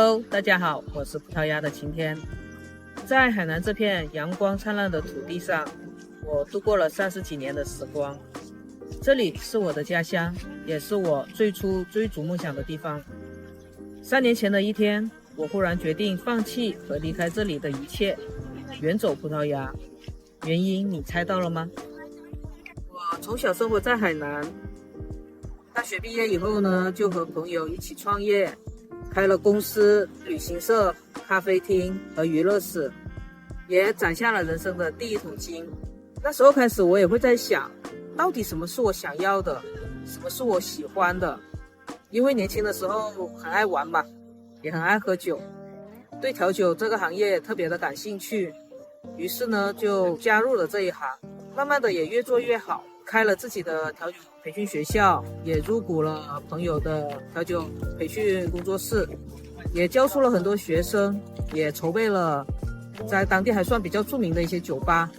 Hello， 大家好，我是葡萄牙的晴天。在海南这片阳光灿烂的土地上，我度过了30几年的时光。这里是我的家乡，也是我最初追逐梦想的地方。3年前的一天，我忽然决定放弃和离开这里的一切，远走葡萄牙。原因你猜到了吗？我从小生活在海南，大学毕业以后呢，就和朋友一起创业，开了公司、旅行社、咖啡厅和娱乐室，也攒下了人生的第一桶金。那时候开始，我也会在想，到底什么是我想要的，什么是我喜欢的。因为年轻的时候很爱玩嘛，也很爱喝酒，对调酒这个行业特别的感兴趣，于是呢就加入了这一行。慢慢的也越做越好，开了自己的调酒培训学校，也入股了朋友的调酒培训工作室，也教出了很多学生，也筹备了在当地还算比较著名的一些酒吧。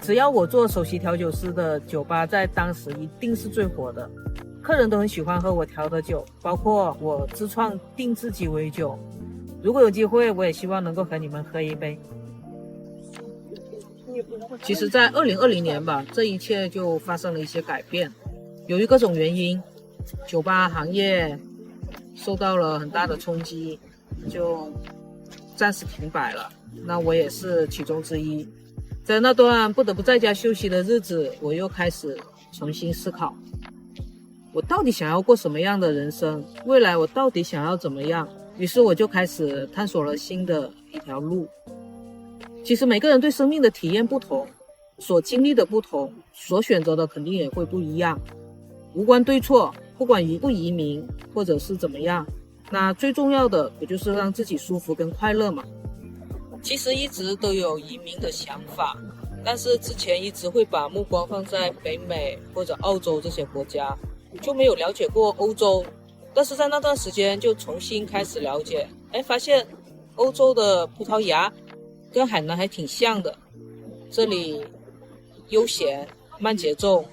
只要我做首席调酒师的酒吧，在当时一定是最火的，客人都很喜欢喝我调的酒，包括我自创定制鸡尾酒。如果有机会，我也希望能够和你们喝一杯。其实在2020年吧，这一切就发生了一些改变。由于各种原因，酒吧行业受到了很大的冲击，就暂时停摆了。那我也是其中之一。在那段不得不在家休息的日子，我又开始重新思考，我到底想要过什么样的人生，未来我到底想要怎么样。于是我就开始探索了新的一条路。其实每个人对生命的体验不同，所经历的不同，所选择的肯定也会不一样，无关对错，不管移不移民或者是怎么样，那最重要的不就是让自己舒服跟快乐嘛。其实一直都有移民的想法，但是之前一直会把目光放在北美或者澳洲这些国家，就没有了解过欧洲。但是在那段时间就重新开始了解，发现欧洲的葡萄牙跟海南还挺像的，这里悠闲慢节奏，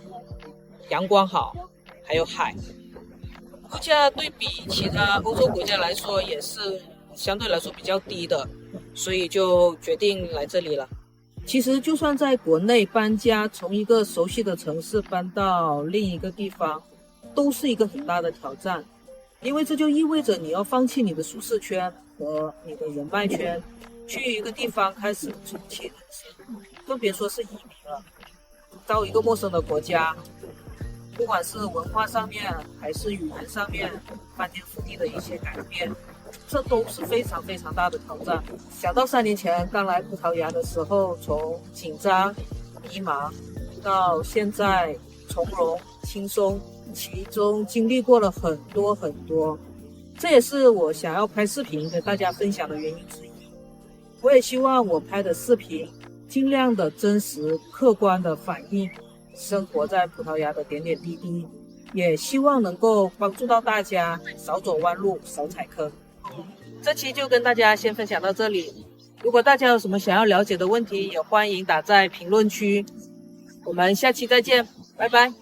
阳光好，还有海，物价对比其他欧洲国家来说也是相对来说比较低的，所以就决定来这里了。其实就算在国内搬家，从一个熟悉的城市搬到另一个地方，都是一个很大的挑战，因为这就意味着你要放弃你的舒适圈和你的人脉圈，去一个地方开始重启人生，更别说是移民了。到一个陌生的国家，不管是文化上面还是语言上面，翻天覆地的一些改变，这都是非常非常大的挑战。想到3年前刚来葡萄牙的时候，从紧张迷茫到现在从容轻松，其中经历过了很多很多，这也是我想要拍视频跟大家分享的原因之一。我也希望我拍的视频尽量的真实客观的反映生活在葡萄牙的点点滴滴，也希望能够帮助到大家少走弯路少踩坑。这期就跟大家先分享到这里，如果大家有什么想要了解的问题，也欢迎打在评论区。我们下期再见，拜拜。